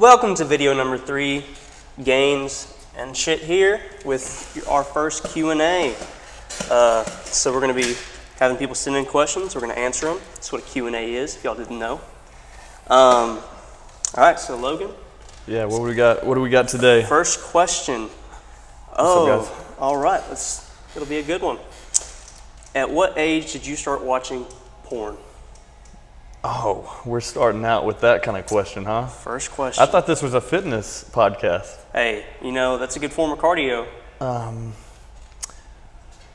Welcome to video number 3, Gains and Chit here with our first Q&A. So we're going to be having people send in questions. We're going to answer them. That's what a Q&A is, if y'all didn't know. All right, so Logan. Yeah, what do we got? What do we got today? First question. All right. It'll be a good one. At what age did you start watching porn? Oh, we're starting out with that kind of question, huh? First question. I thought this was a fitness podcast. Hey, that's a good form of cardio.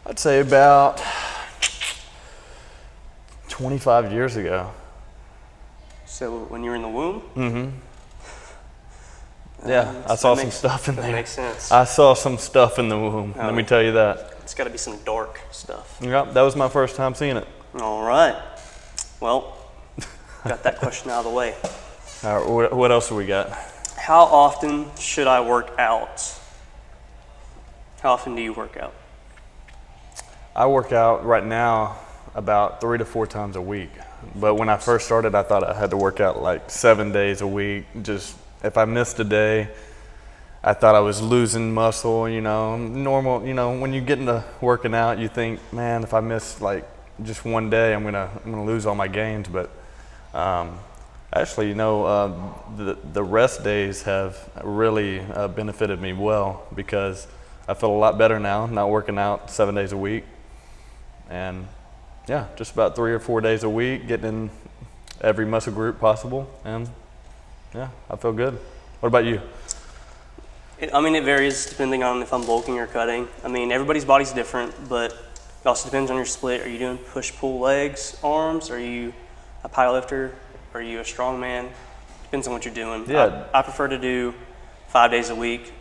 I'd say about 25 years ago. So when you were in the womb? Mm-hmm. Yeah, I saw some stuff in there. That makes sense. I saw some stuff in the womb, let me tell you that. It's got to be some dark stuff. Yep, that was my first time seeing it. All right. Well, got that question out of the way. All right, what else do we got? How often should I work out? How often do you work out? I work out right now about 3 to 4 times a week. But when I first started, I thought I had to work out like 7 days a week. Just if I missed a day, I thought I was losing muscle, normal, when you get into working out, you think, man, if I miss like just one day, I'm gonna lose all my gains. But actually, the rest days have really benefited me well because I feel a lot better now, not working out 7 days a week. And yeah, just about 3 or 4 days a week, getting in every muscle group possible. And yeah, I feel good. What about you? It varies depending on if I'm bulking or cutting. Everybody's body's different, but it also depends on your split. Are you doing push-pull legs, arms? Are you a powerlifter? Are you a strongman? Depends on what you're doing. Yeah. I prefer to do 5 days a week,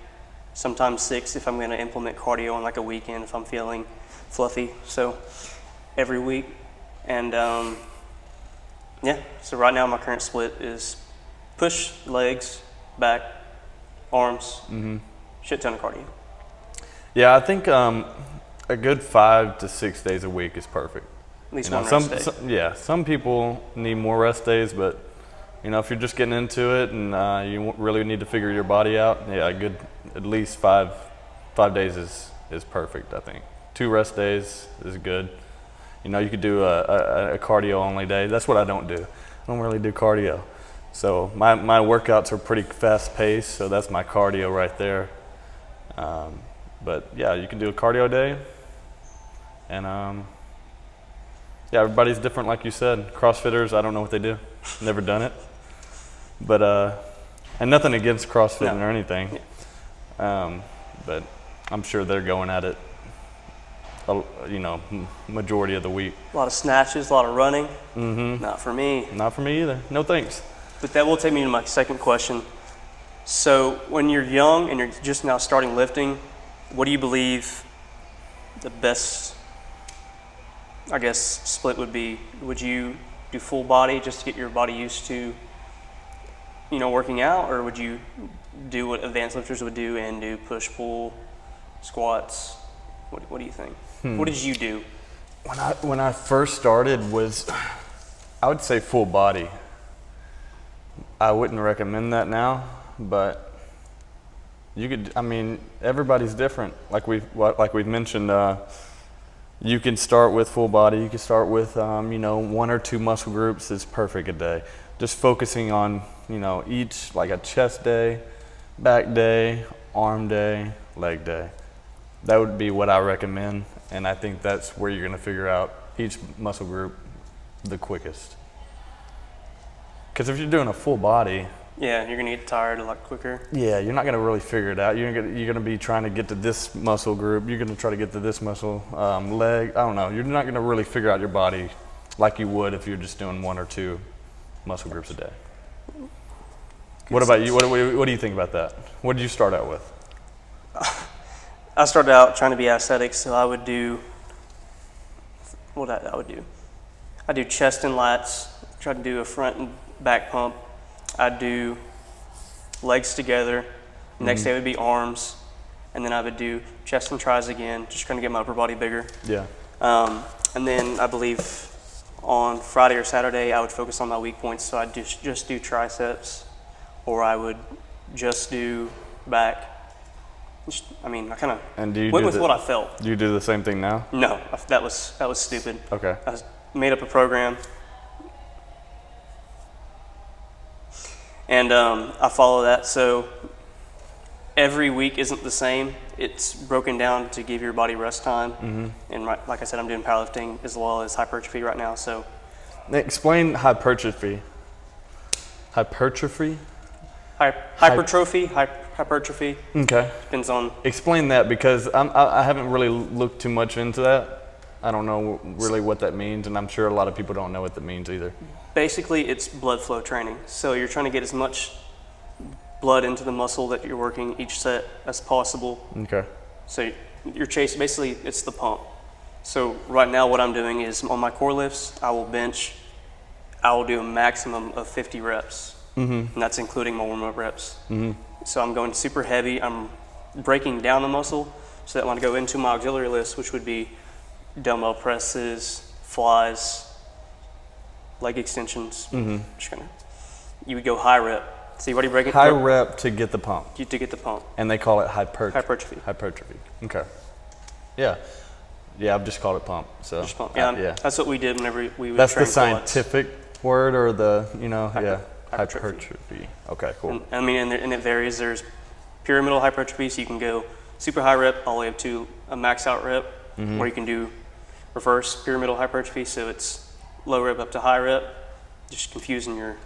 sometimes 6 if I'm going to implement cardio on like a weekend if I'm feeling fluffy. So every week. And so right now my current split is push, legs, back, arms, shit ton of cardio. Yeah, I think a good 5 to 6 days a week is perfect. At least one rest day. Some people need more rest days, but if you're just getting into it and you really need to figure your body out, a good at least 5 days is perfect. I think 2 rest days is good. You could do a cardio only day. That's what I don't do. I don't really do cardio. So my workouts are pretty fast paced, so that's my cardio right there. But yeah, you can do a cardio day. And everybody's different, like you said. CrossFitters, I don't know what they do. Never done it. But and nothing against CrossFit or anything. Yeah. But I'm sure they're going at it, majority of the week. A lot of snatches, a lot of running. Mm-hmm. Not for me. Not for me either. No thanks. But that will take me to my second question. So when you're young and you're just now starting lifting, what do you believe the best, split would be? Would you do full body just to get your body used to, working out? Or would you do what advanced lifters would do and do push-pull, squats? What do you think? What did you do? When I first started I would say full body. I wouldn't recommend that now, but you could. Everybody's different. Like we've mentioned, you can start with full body. You can start with 1 or 2 muscle groups is perfect a day. Just focusing on each, like a chest day, back day, arm day, leg day. That would be what I recommend, and I think that's where you're going to figure out each muscle group the quickest. Because if you're doing a full body, you're going to get tired a lot quicker. Yeah, you're not going to really figure it out. You're going to be trying to get to this muscle group. You're going to try to get to this muscle, leg. I don't know. You're not going to really figure out your body like you would if you're just doing 1 or 2 muscle groups a day. What about you? What do you think about that? What did you start out with? I started out trying to be athletic, so I would do I do chest and lats, try to do a front and back pump. I'd do legs together. Next day would be arms, and then I would do chest and tries again, just trying to get my upper body bigger. Yeah. And then I believe on Friday or Saturday I would focus on my weak points, so I'd just do triceps or I would just do back. I mean, I kind of went with what I felt. Do you do the same thing now? No, that was stupid. Okay. I made up a program, and I follow that. So every week isn't the same. It's broken down to give your body rest time. And like I said, I'm doing powerlifting as well as hypertrophy right now. So explain hypertrophy. Hypertrophy? Hypertrophy. Okay. Depends on. Explain that, because I haven't really looked too much into that. I don't know really what that means, and I'm sure a lot of people don't know what that means either. Basically, it's blood flow training. So you're trying to get as much blood into the muscle that you're working each set as possible. Okay. So you're chasing, basically it's the pump. So right now what I'm doing is on my core lifts, I will do a maximum of 50 reps. And that's including my warm-up reps. So I'm going super heavy. I'm breaking down the muscle so that when I go into my auxiliary lifts, which would be dumbbell presses, flies, leg extensions, you would go high rep. So you already break it. High rep to get the pump. To get the pump. And they call it hypertrophy. Hypertrophy. Okay. Yeah. Yeah, I've just called it pump. So. Just pump. Yeah. That's what we did whenever we would That's train the scientific word, or the hypertrophy. Okay, cool. And, I mean, and it varies. There's pyramidal hypertrophy, so you can go super high rep all the way up to a max out rep, or you can do reverse pyramidal hypertrophy, so it's low rep up to high rep, just confusing your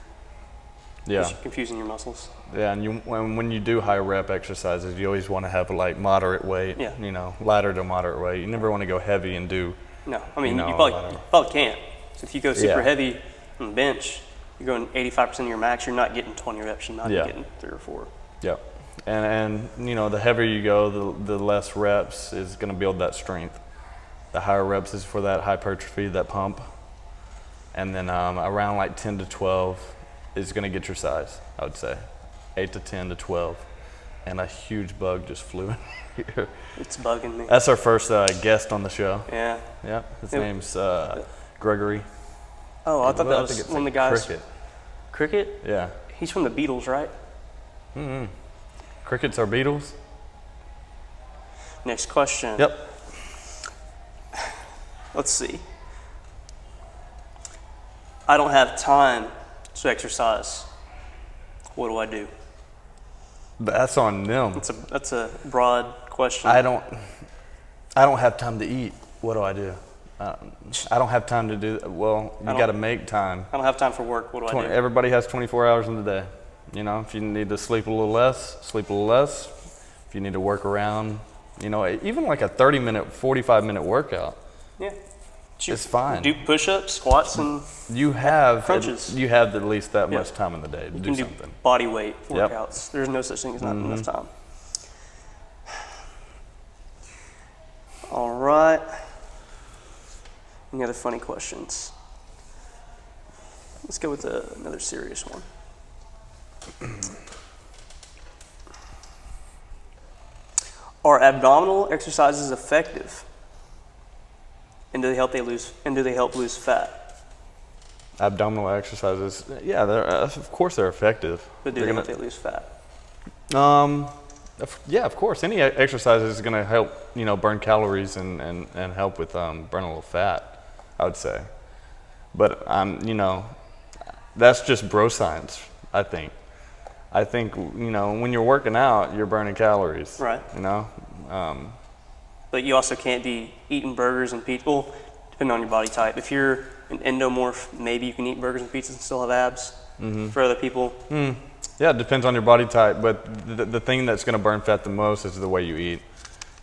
muscles. Yeah, and when you do high rep exercises, you always want to have like moderate weight, lighter to moderate weight. You never want to go heavy and do. No, I mean, you probably can't. So if you go super heavy on the bench, you're going 85% of your max, you're not getting 20 reps, you're not getting 3 or 4. Yep. And the heavier you go, the less reps is going to build that strength. The higher reps is for that hypertrophy, that pump. And then around like 10 to 12 is going to get your size, I would say. 8 to 10 to 12. And a huge bug just flew in here. It's bugging me. That's our first guest on the show. Yeah. Yeah. His name's Gregory. Oh, I thought that was one of the guys. Cricket. Cricket? Yeah. He's from the Beatles, right? Crickets are Beatles? Next question. Yep. Let's see. I don't have time to exercise. What do I do? That's on them. That's a broad question. I don't have time to eat. What do I do? I don't have time to do. Well, you got to make time. I don't have time for work. What do I do? Everybody has 24 hours in the day. If you need to sleep a little less, sleep a little less. If you need to work around, even like a 30-minute, 45-minute workout. Yeah. It's fine. Do push-ups, squats, and crunches. You have at least that much time in the day to do something. Do body weight workouts. There's no such thing as not enough time. All right. Any other funny questions? Let's go with another serious one. Are abdominal exercises effective? And do they help lose fat? Abdominal exercises, yeah, of course they're effective. But do they help lose fat? Yeah, of course. Any exercise is going to help, burn calories and help with burning a little fat, I would say. But that's just bro science, I think. I think when you're working out, you're burning calories. Right. But you also can't be eating burgers and pizza. Well, depending on your body type. If you're an endomorph, maybe you can eat burgers and pizzas and still have abs. For other people. Yeah, it depends on your body type. But the thing that's going to burn fat the most is the way you eat.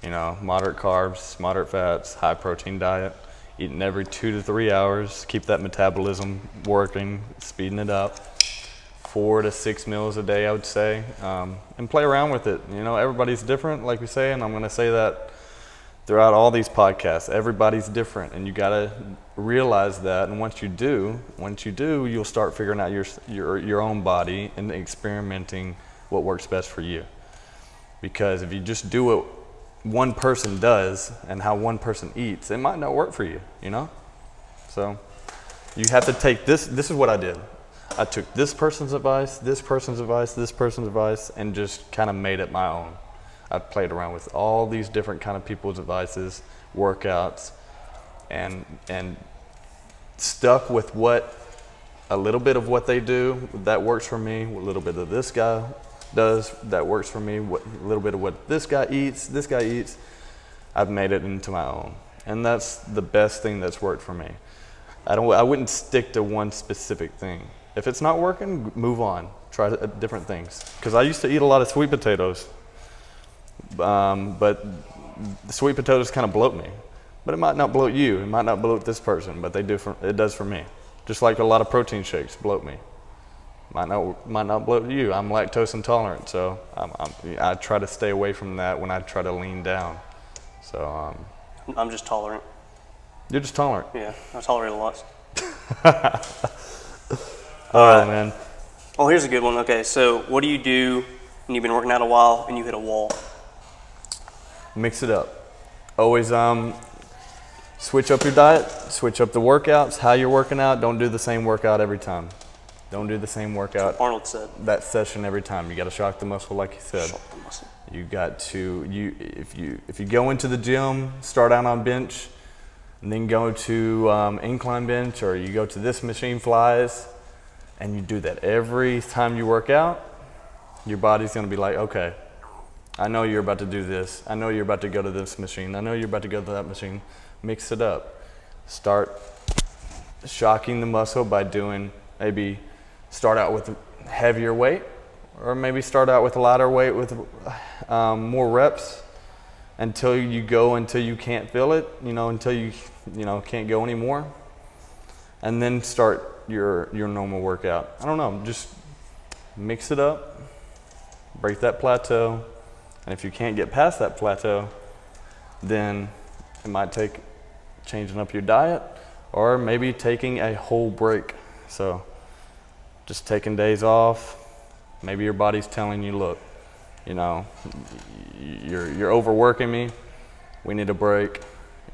Moderate carbs, moderate fats, high protein diet. Eating every 2 to 3 hours. Keep that metabolism working, speeding it up. 4 to 6 meals a day, I would say. And play around with it. Everybody's different, like we say, and I'm going to say that throughout all these podcasts. Everybody's different, and you got to realize that. And once you do, you'll start figuring out your own body and experimenting what works best for you. Because if you just do what one person does and how one person eats, it might not work for you. So you have to take this. This is what I did. I took this person's advice, this person's advice, this person's advice, and just kind of made it my own. I played around with all these different kind of people's advices, workouts, and stuck with a little bit of what they do that works for me, a little bit of this guy does that works for me, a little bit of what this guy eats. I've made it into my own, and that's the best thing that's worked for me. I wouldn't stick to one specific thing. If it's not working, move on. Try different things. Because I used to eat a lot of sweet potatoes, but the sweet potatoes kind of bloat me. But it might not bloat you. It might not bloat this person, but it does for me. Just like a lot of protein shakes bloat me. Might not bloat you. I'm lactose intolerant, so I try to stay away from that when I try to lean down. So I'm just tolerant. You're just tolerant. Yeah, I tolerate a lot. All right, man. Well, here's a good one. Okay, so what do you do when you've been working out a while and you hit a wall? Mix it up. Always switch up your diet, switch up the workouts, how you're working out. Don't do the same workout every time. Don't do the same workout. Arnold said. That session every time. You got to shock the muscle, like you said. Shock the muscle. You got to if you go into the gym, start out on bench, and then go to incline bench, or you go to this machine flies, and you do that every time you work out, your body's going to be like, okay, I know you're about to do this. I know you're about to go to this machine. I know you're about to go to that machine. Mix it up. Start shocking the muscle by maybe start out with heavier weight, or maybe start out with lighter weight with more reps until you can't feel it, until you can't go anymore, and then start your normal workout. I don't know, just mix it up, break that plateau, and if you can't get past that plateau, then it might take changing up your diet, or maybe taking a whole break. So just taking days off. Maybe your body's telling you, look, you're overworking me. We need a break.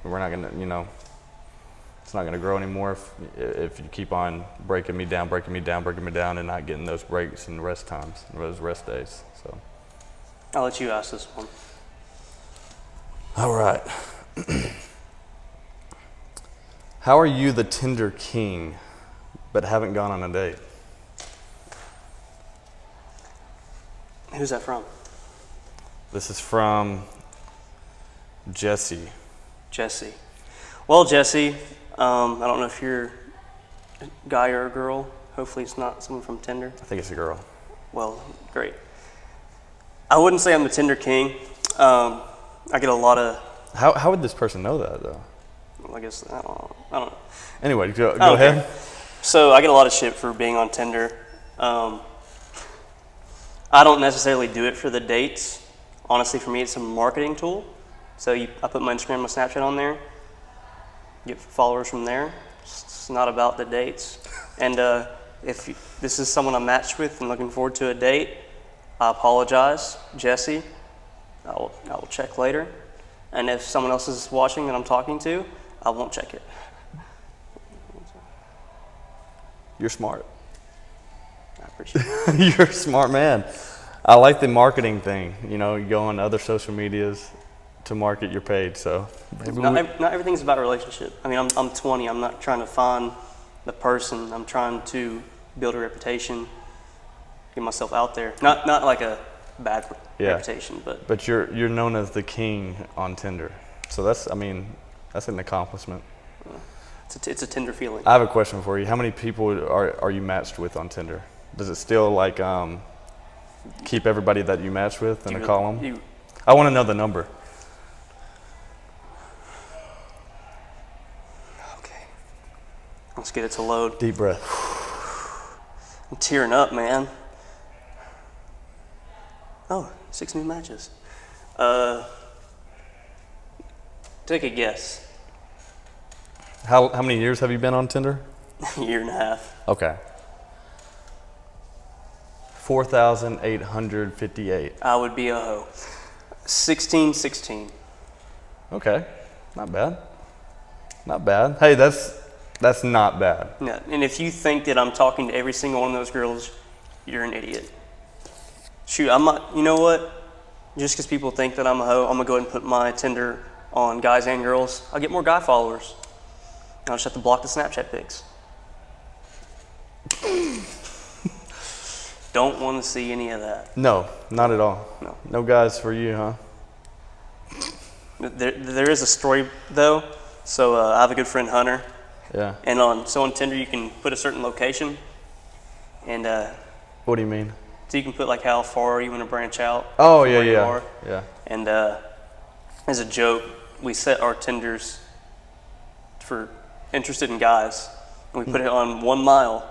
We're not gonna, it's not gonna grow anymore if you keep on breaking me down, and not getting those breaks and rest times, those rest days. So I'll let you ask this one. all right. How are you the Tinder king, but haven't gone on a date? Who's that from? This is from Jesse. Jesse. Well, Jesse, I don't know if you're a guy or a girl. Hopefully it's not someone from Tinder. I think it's a girl. Well, great. I wouldn't say I'm the Tinder king. I get a lot of... How would this person know that, though? I guess, I don't know. Anyway, go Okay. ahead. So I get a lot of shit for being on Tinder. I don't necessarily do it for the dates. Honestly, for me, it's a marketing tool. So I put my Instagram, my Snapchat on there, get followers from there. It's not about the dates. And if this is someone I'm matched with and looking forward to a date, I apologize, Jesse. I will check later. And if someone else is watching that I'm talking to, I won't check it. You're smart. I appreciate it. You're a smart man. I like the marketing thing. You go on other social medias to market your page. So maybe Not everything's about a relationship. I mean, I'm 20. I'm not trying to find the person. I'm trying to build a reputation, get myself out there. Not like a bad reputation, but. But you're known as the king on Tinder. So that's an accomplishment. It's a Tinder feeling. I have a question for you. How many people are you matched with on Tinder? Does it still keep everybody that you match with in a column? I want to know the number. Okay. Let's get it to load. Deep breath. I'm tearing up, man. Oh, 6 new matches. Take a guess. How many years have you been on Tinder? A year and a half. Okay. 4,858. I would be a hoe. 16. Okay, not bad. Not bad. Hey, that's That's not bad. No. And if you think that I'm talking to every single one of those girls, you're an idiot. Shoot, I'm not, you know what? Just because people think that I'm a hoe, I'm going to go ahead and put my Tinder on guys and girls. I'll get more guy followers. I'll just have to block the Snapchat pics. Don't want to see any of that. No, not at all. No. No guys for you, huh? There is a story, though. So I have a good friend, Hunter. Yeah. And on Tinder, you can put a certain location. And What do you mean? so you can put like how far you want to branch out. Oh, from yeah, where you yeah. are. Yeah. And as a joke, we set our Tinders for interested in guys, and we put it on 1 mile.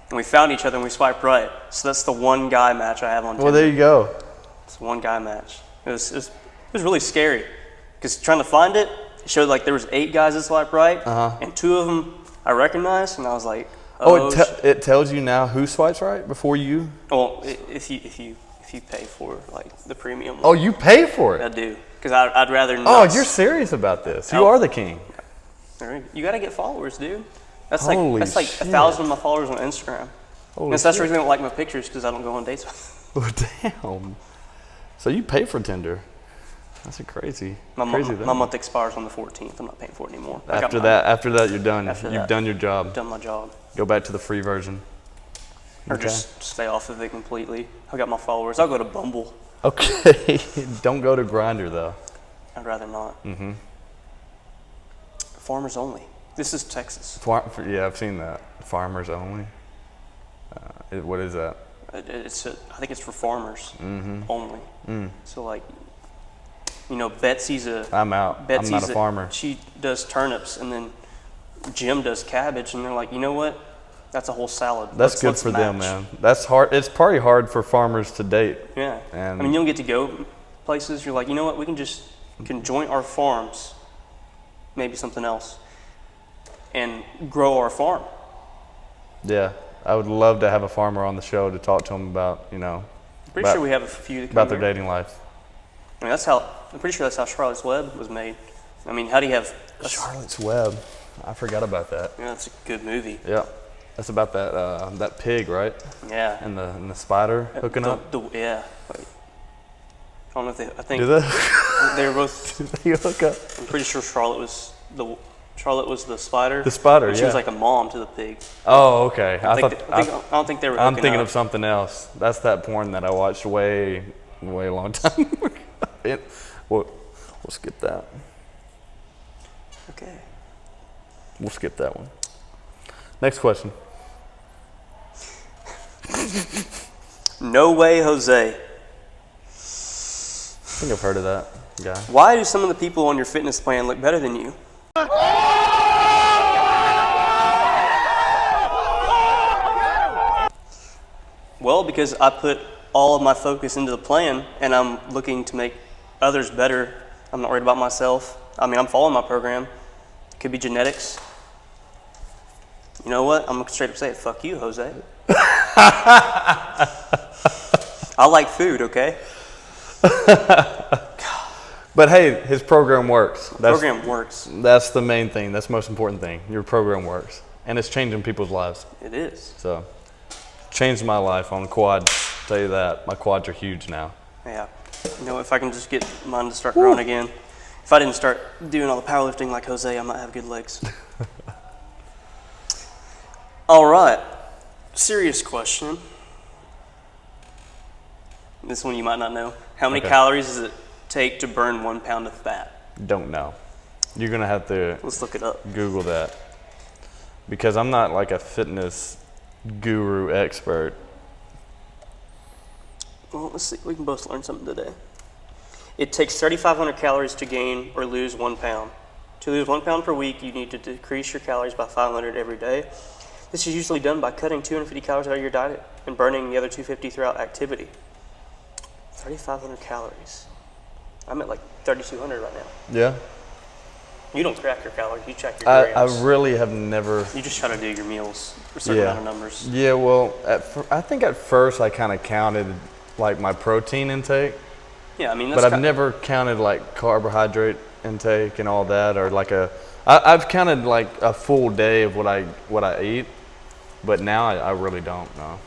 And we found each other and we swiped right. So that's the one guy match I have on Tinder. Well, there you go. It's one guy match. It was really scary because trying to find it, it showed like there was 8 guys that swiped right, and 2 of them I recognized, and I was like, it tells you now who swipes right before you. well, if you pay for like the premium. Oh, you pay for I it. do because I'd rather not. Oh, you're serious about this. You are the king. You got to get followers, dude. That's Holy like shit. 1,000 of my followers on Instagram. Holy That's the shit. reason they don't like my pictures because I don't go on dates with them. Oh, damn. So you pay for Tinder. That's a crazy thing. My month expires on the 14th. I'm not paying for it anymore. After that, you're done. After You've that. done your job. I've done my job. Go back to the free version. Or Okay. just stay off of it completely. I got my followers. I'll go to Bumble. Okay. Don't go to Grindr though. I'd rather not. Mm-hmm. Farmers only. This is Texas. Yeah, I've seen that. Farmers only. What is that? I think it's for farmers only. So like, Betsy's I'm out. I'm not a farmer. She does turnips, and then Jim does cabbage, and they're like, you know what? That's a whole salad. That's good for them, man. That's hard. It's probably hard for farmers to date. Yeah. And I mean, you don't get to go places. You're like, you know what? We can join our farms, maybe something else, and grow our farm. Yeah, I would love to have a farmer on the show to talk to them about, Pretty sure we have a few that come about their here. dating life. I mean, I'm pretty sure that's how Charlotte's Web was made. I mean, how do you have Charlotte's Web. I forgot about that. Yeah, that's a good movie. Yeah, that's about that pig, right? Yeah. And the spider hooking up. Yeah. Wait. I don't know if I think Do they? they were both. They hook up. I'm pretty sure Charlotte was the spider. The spider, and she was like a mom to the pig. Oh, okay. I don't think they were. I'm hooking thinking up. of something else. That's that porn that I watched way a long time ago. We'll skip that. Okay. We'll skip that one. Next question. No way, Jose. I think I've heard of that guy. Why do some of the people on your fitness plan look better than you? Well, because I put all of my focus into the plan, and I'm looking to make others better. I'm not worried about myself. I mean, I'm following my program. Could be genetics. You know what? I'm going to straight up say it. Fuck you, Jose. I like food, okay? But hey, his program works. Program works. That's the main thing. That's the most important thing. Your program works. And it's changing people's lives. It is. So, changed my life on quads. Tell you that. My quads are huge now. Yeah. If I can just get mine to start growing again. If I didn't start doing all the powerlifting like Jose, I might have good legs. All right. Serious question. This one you might not know. How many calories does it take to burn 1 pound of fat? Don't know. You're going to have to Let's look it up. Google that. Because I'm not like a fitness guru expert. Well, let's see. We can both learn something today. It takes 3,500 calories to gain or lose 1 pound. To lose 1 pound per week, you need to decrease your calories by 500 every day. This is usually done by cutting 250 calories out of your diet and burning the other 250 throughout activity. 3,500 calories. I'm at like 3,200 right now. Yeah. You don't track your calories. You check your grams. I really have never. You just try to do your meals for a certain amount of numbers. Yeah, well, I think at first I kind of counted like my protein intake. Yeah, I mean, But I've never counted like intake and all that, or like I've counted like a full day of what I eat, but now I really don't know.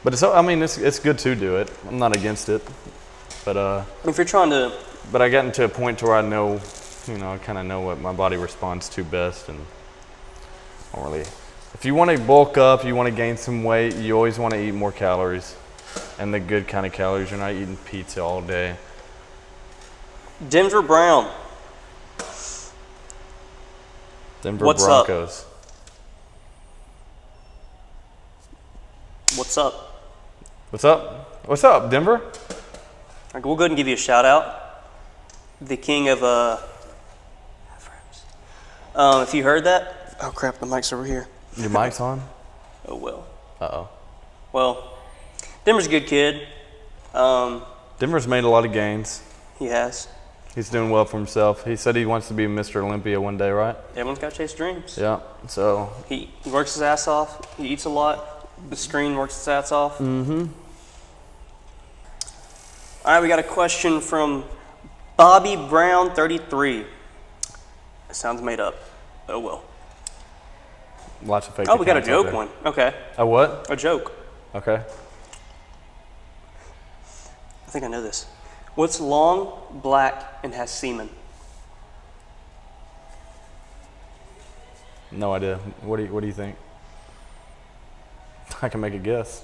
But it's good to do it. I'm not against it, but If you're trying to, but I gotten to a point to where I know, I kind of know what my body responds to best, and I don't really. If you want to bulk up, you want to gain some weight, you always want to eat more calories, and the good kind of calories. You're not eating pizza all day. Denver Brown. Denver What's Broncos. What's up? What's up? What's up, Denver? All right, we'll go ahead and give you a shout out. The king of if you heard that, oh crap, the mic's over here. Your mic's on? Oh well. Uh-oh. Well, Denver's a good kid. Denver's made a lot of gains. He has. He's doing well for himself. He said he wants to be Mr. Olympia one day, right? Everyone's got to chase dreams. Yeah, so. He works his ass off. He eats a lot. The screen works his ass off. Mm-hmm. All right, we got a question from Bobby Brown 33. It sounds made up. Oh well. Lots of fake Oh, we got a accounts out joke there. one. Okay. A what? A joke. Okay. I think I know this. What's long, black, and has semen? No idea. What do you think? I can make a guess.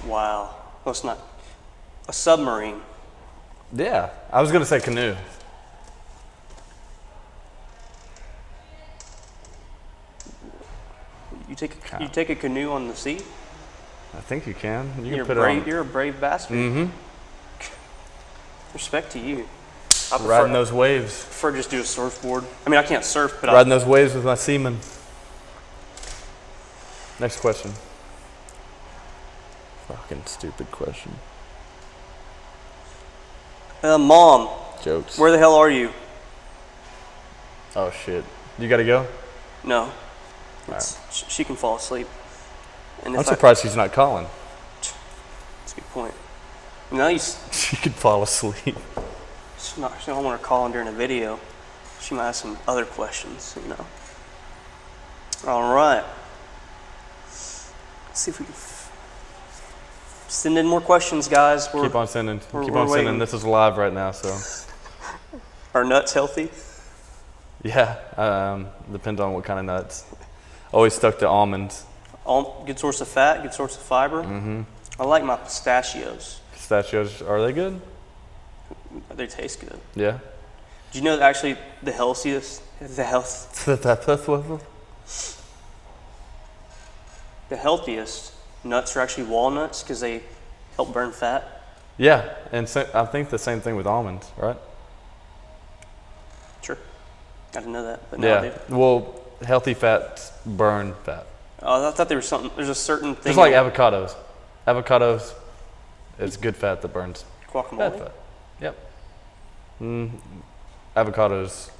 Wow. Well, it's not. A submarine. Yeah, I was gonna say canoe. You take a canoe on the sea? I think you can. You're a brave bastard. Mm-hmm. Respect to you. I Riding those waves. prefer just do a surfboard. I mean, I can't surf, but Riding those waves with my semen. Next question. Fucking stupid question. Mom, Jokes. where the hell are you? Oh shit. You gotta go? No. Right. She can fall asleep. And I'm surprised she's not calling. That's a good point. No, She could fall asleep. she don't want her calling during a video. She might have some other questions, All right. Let's see if we can send in more questions, guys. Keep on sending. we're Keep on waiting. sending. This is live right now, so. Are nuts healthy? Yeah. Depends on what kind of nuts. Always stuck to almonds. Good source of fat, good source of fiber. Mm-hmm. I like my pistachios. Pistachios, are they good? They taste good. Yeah. Do you know that actually the healthiest nuts are actually walnuts because they help burn fat? Yeah, and I think the same thing with almonds, right? Sure. I didn't know that, but now I do. Well, healthy fats burn fat. Oh, I thought there was something. There's a certain thing. Just like avocados. Avocados, it's good fat that burns guacamole. bad fat. Yep. Avocados,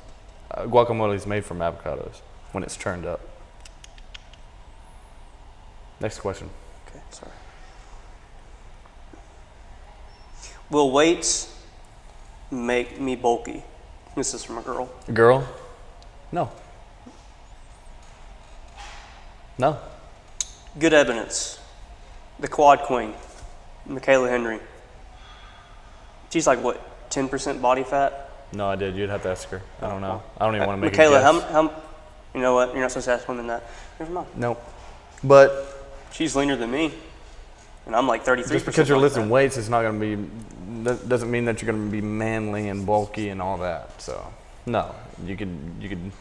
guacamole is made from avocados when it's churned up. Next question. Okay, sorry. Will weights make me bulky? This is from a girl. Girl? No. No. Good evidence. The quad queen, Michaela Henry. She's like what, 10% body fat? No, I did. You'd have to ask her. I don't know. I don't even want to make Michaela, a guess. how? You know what? You're not supposed to ask women that. Never mind. Nope. But She's leaner than me, and I'm like 33%. just because you're body lifting fat. weights, it's not going to be. That doesn't mean that you're going to be manly and bulky and all that. So, no, you could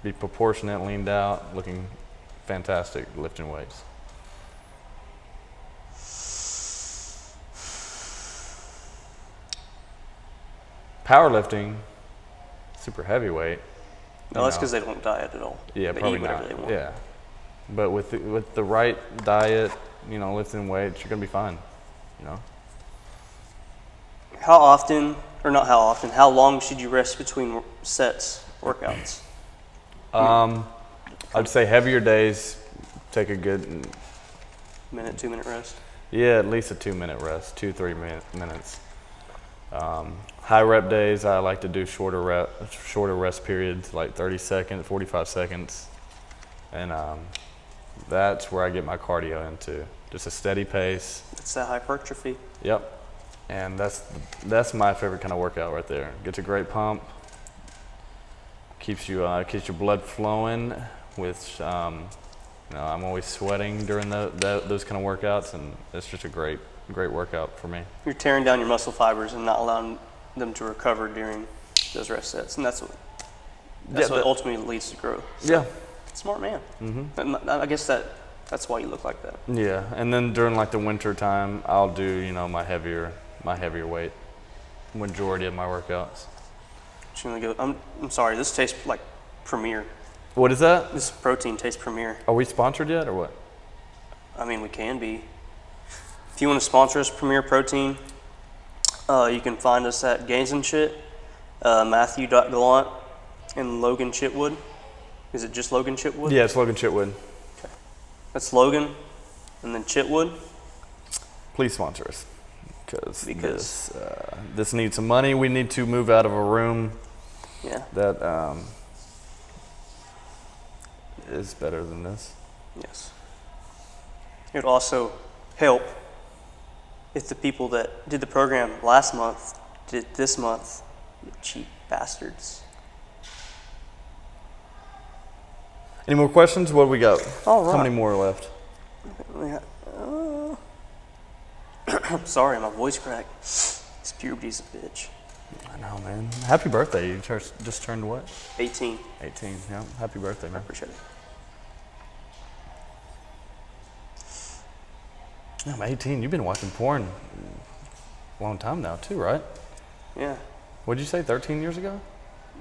be proportionate, leaned out, looking fantastic, lifting weights. Powerlifting, super heavyweight. No, that's because they don't diet at all. Yeah, they probably eat whatever not. they want. Yeah, but with the right diet, lifting weights, you're gonna be fine. How often, or not how often, how long should you rest between sets, workouts? I'd say heavier days, take a good Minute, 2 minute rest. at least a 2-minute rest, 2-3 minutes. How High rep days, I like to do shorter rest periods, like 30 seconds, 45 seconds. And that's where I get my cardio into. Just a steady pace. It's that hypertrophy. Yep. And that's my favorite kind of workout right there. Gets a great pump. Keeps your blood flowing, which I'm always sweating during those kind of workouts, and it's just a great workout for me. You're tearing down your muscle fibers and not allowing them to recover during those rest sets, and that's what ultimately leads to growth. So, yeah. Smart man. Mm-hmm. I guess that's why you look like that. Yeah, and then during like the winter time, I'll do my heavier weight majority of my workouts. I'm sorry, this tastes like Premier. What is that? This protein tastes Premier. Are we sponsored yet or what? I mean, we can be. If you want to sponsor us, Premier Protein, you can find us at Gains and Chit, Matthew.Gallant, and Logan Chitwood. Is it just Logan Chitwood? Yeah, it's Logan Chitwood. Okay. That's Logan, and then Chitwood. Please sponsor us, because this needs some money. We need to move out of a room. Yeah. That is better than this. Yes. It would also help if the people that did the program last month did it this month. You cheap bastards. Any more questions? What do we got? All right. How many more are left? Sorry, my voice cracked. This puberty's a bitch. I know, man. Happy birthday. You just turned what? 18. 18, yeah. Happy birthday, I man. appreciate it. I'm 18. You've been watching porn a long time now, too, right? Yeah. What'd you say, 13 years ago?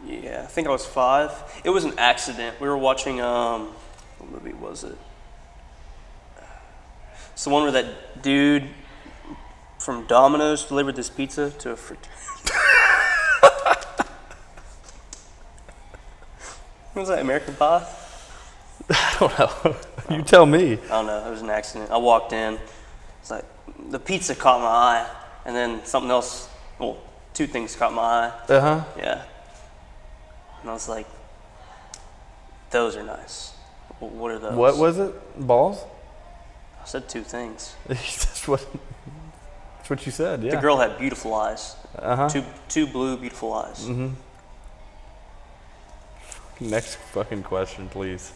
Yeah, I think I was 5. It was an accident. We were watching, what movie was it? It's the one where that dude from Domino's delivered this pizza to a Was that American Pie? I don't know. You tell me. I don't know. It was an accident. I walked in. It's like the pizza caught my eye, and then something else. Well, 2 things caught my eye. Uh-huh. Yeah. And I was like, "Those are nice." Well, what are those? What was it? Balls? I said 2 things. That's what you said, yeah. The girl had beautiful eyes. Uh-huh. Two blue, beautiful eyes. Mm-hmm. Next fucking question, please.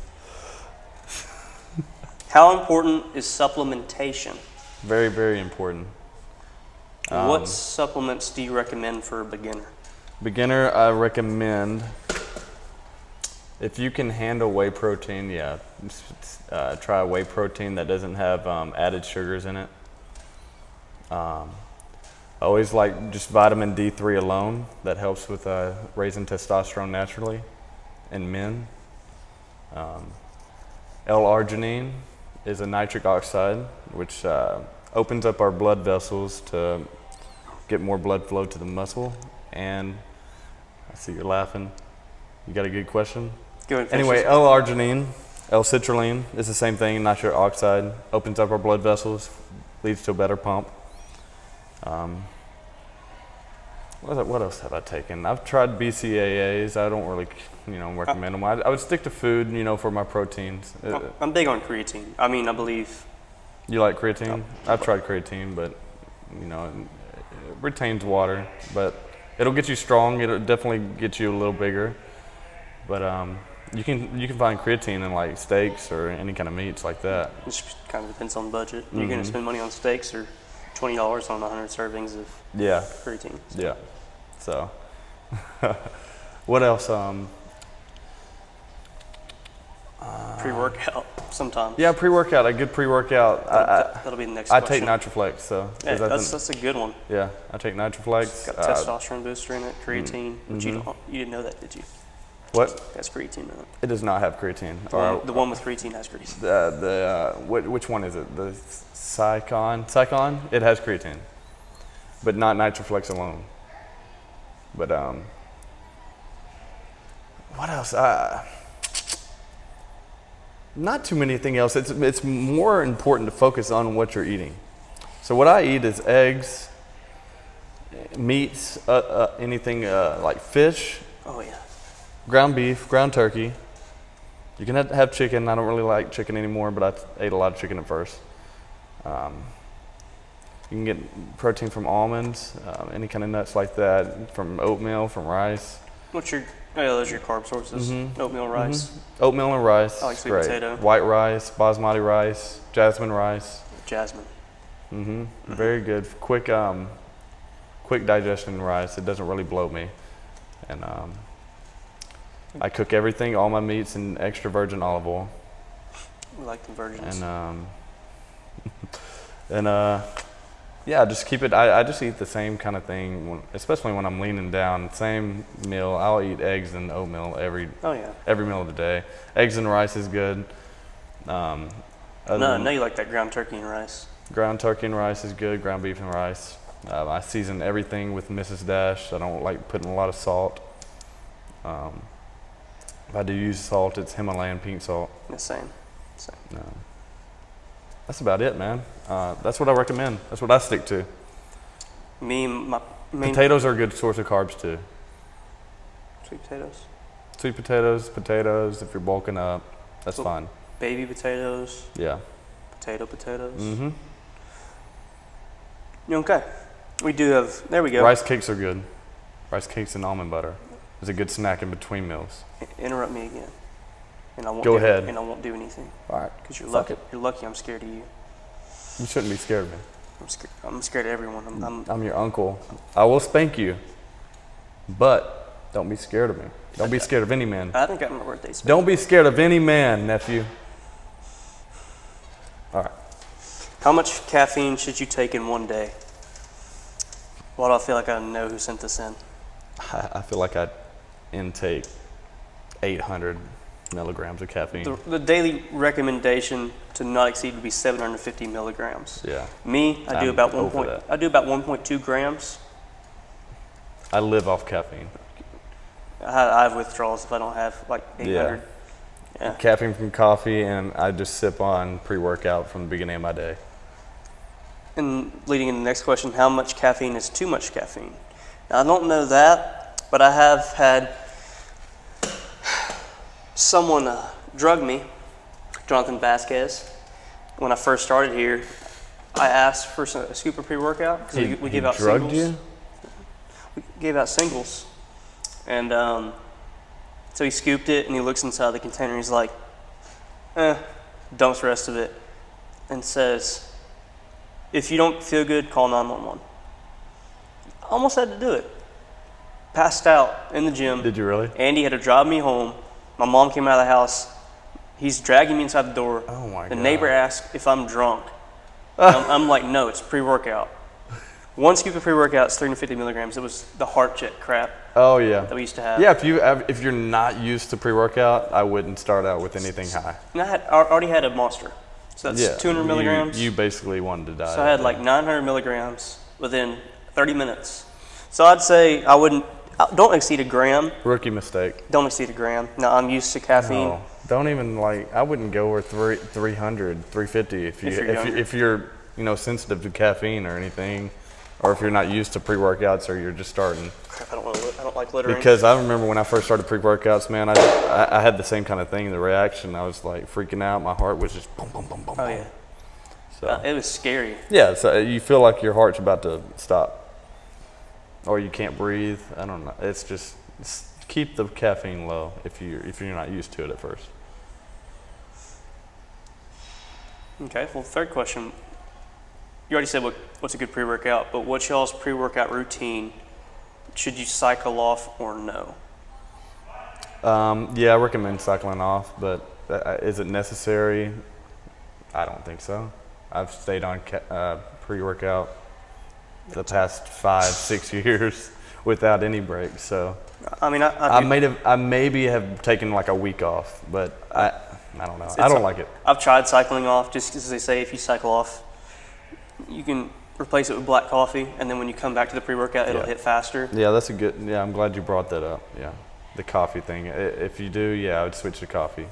How important is supplementation? Very, very important. What supplements do you recommend for a beginner? Beginner, I recommend, if you can handle whey protein, try whey protein that doesn't have added sugars in it. I always like just vitamin D3 alone. That helps with raising testosterone naturally in men. L-arginine is a nitric oxide, which opens up our blood vessels to get more blood flow to the muscle. And I see you're laughing. You got a good question? Go ahead, Anyway, L-arginine, L-citrulline is the same thing, nitric oxide, opens up our blood vessels, leads to a better pump. What else have I taken? I've tried BCAAs. I don't really, recommend them. I would stick to food, for my proteins. I'm big on creatine. I believe. You like creatine? I've tried creatine, but it retains water, but it'll get you strong. It'll definitely get you a little bigger. But you can find creatine in like steaks or any kind of meats like that. It just kind of depends on the budget. You're going to spend money on steaks or $20 on 100 servings of creatine. So. Yeah. So, what else? Pre-workout sometimes. Yeah, pre-workout. A good pre-workout. That'll be the next question. I take Nitroflex, so. Yeah, that's a good one. Yeah, I take Nitroflex. It's got a testosterone booster in it, creatine. But you didn't know that, did you? What? That's creatine in it. It does not have creatine. The one with creatine has creatine. Which one is it? The Psychon? It has creatine, but not Nitroflex alone. But what else? Not too many things else. It's more important to focus on what you're eating. So what I eat is eggs, Meats, anything like fish, Oh yeah. ground beef, ground turkey. You can have chicken. I don't really like chicken anymore, but I ate a lot of chicken at first. You can get protein from almonds, any kind of nuts like that, from oatmeal, from rice. What's your? Oh yeah, those are your carb sources. Oatmeal, rice, Oatmeal and rice. I like sweet great. potato. White rice, basmati rice, jasmine rice. jasmine. Very good. Quick digestion rice. It doesn't really bloat me. And I cook everything, all my meats in extra virgin olive oil. We like the virgins. And yeah, just keep it. I just eat the same kind of thing, especially when I'm leaning down. Same meal. I'll eat eggs and oatmeal every meal of the day. Eggs and rice is good. No, you like that ground turkey and rice. Ground turkey and rice is good. Ground beef and rice. I season everything with Mrs. Dash. I don't like putting a lot of salt. If I do use salt, it's Himalayan pink salt. The same. That's about it, man. That's what I recommend. That's what I stick to. Potatoes are a good source of carbs too. Sweet potatoes. Sweet potatoes. If you're bulking up, that's fine. Baby potatoes. Yeah. Potatoes. Okay. We do have. There we go. Rice cakes are good. Rice cakes and almond butter is a good snack in between meals. Interrupt me again. And I won't Go ahead. And I won't do anything. All right. Because you're lucky. You're lucky. I'm scared of you. You shouldn't be scared of me. I'm scared of everyone. I'm your uncle. I will spank you, but don't be scared of me. Don't be scared of any man. I haven't gotten my birthday spanked. Don't be scared of any man, nephew. All right. How much caffeine should you take in one day? Why do I feel like I know who sent this in? I feel like I intake 800 milligrams of caffeine. The daily recommendation to not exceed would be 750 milligrams. Yeah. Me, I do about 1.2 grams. I live off caffeine. I have withdrawals if I don't have like 800. Yeah. Caffeine from coffee, and I just sip on pre-workout from the beginning of my day. And leading into the next question, how much caffeine is too much caffeine? Now, I don't know that, but I have had someone drug me, Jonathan Vasquez. When I first started here, I asked for a scoop of pre-workout because we give out drugged singles. You? We gave out singles. And so he scooped it and he looks inside the container and he's like, dumps the rest of it and says, if you don't feel good, call 911. Almost had to do it. Passed out in the gym. Did you really? Andy had to drive me home. My mom came out of the house. He's dragging me inside the door. Oh my God. The neighbor asked if I'm drunk. I'm like, no, it's pre-workout. One scoop of pre-workout is 350 milligrams. It was the heart check crap. Oh yeah. That we used to have. Yeah, if you're not used to pre-workout, I wouldn't start out with anything high. And I already had a monster. So that's 200 milligrams. You basically wanted to die. So I had like 900 milligrams within 30 minutes. So I'd say don't exceed a gram. Rookie mistake. Don't exceed a gram. Now I'm used to caffeine. No, don't even I wouldn't go over 300, 350 if you're sensitive to caffeine or anything, or if you're not used to pre-workouts or you're just starting. Crap, I don't like littering. Because I remember when I first started pre-workouts, man, I had the same kind of thing, the reaction. I was like freaking out. My heart was just boom, boom, boom, boom. Oh yeah. So it was scary. Yeah, so you feel like your heart's about to stop, or you can't breathe. I don't know. It's just keep the caffeine low if you're not used to it at first. Okay. Well, third question. You already said what's a good pre-workout, but what's y'all's pre-workout routine? Should you cycle off or no? Yeah, I recommend cycling off, but is it necessary? I don't think so. I've stayed on pre-workout the past 5-6 years without any breaks. So I mean, I maybe have taken like a week off, but I don't know. I don't like it. I've tried cycling off just because they say if you cycle off, you can replace it with black coffee, and then when you come back to the pre-workout, it'll hit faster. Yeah, that's a good. Yeah, I'm glad you brought that up. Yeah, the coffee thing. If you do, yeah, I would switch to coffee.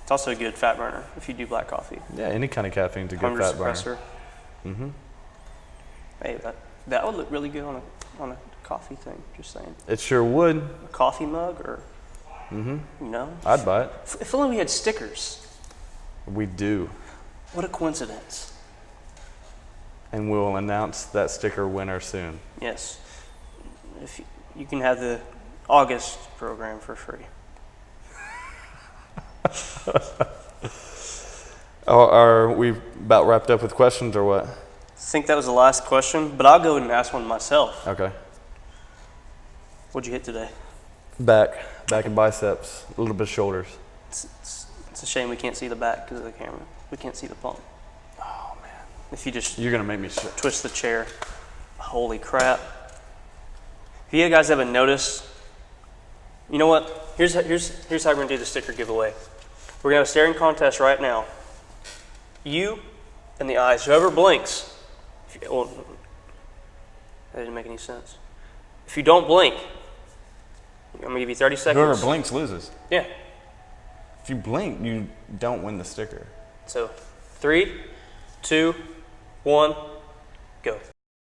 It's also a good fat burner if you do black coffee. Yeah, any kind of caffeine's a good Hunger fat burner. suppressor. Hey, that would look really good on a coffee thing. Just saying. It sure would. A coffee mug or? No. I'd buy it. If only we had stickers. We do. What a coincidence. And we'll announce that sticker winner soon. Yes. If you can have the August program for free. Are we about wrapped up with questions or what? I think that was the last question, but I'll go and ask one myself. Okay. What'd you hit today? Back and biceps, a little bit of shoulders. It's a shame we can't see the back because of the camera. We can't see the pump. Oh man. If you just You're gonna make me sick. twist the chair. Holy crap. If you guys haven't noticed, you know what? Here's how we're gonna do the sticker giveaway. We're gonna have a staring contest right now. You and the eyes, whoever blinks. Well, that didn't make any sense. If you don't blink, I'm gonna give you 30 seconds. Whoever blinks loses. Yeah. If you blink, you don't win the sticker. So, 3, 2, 1, go.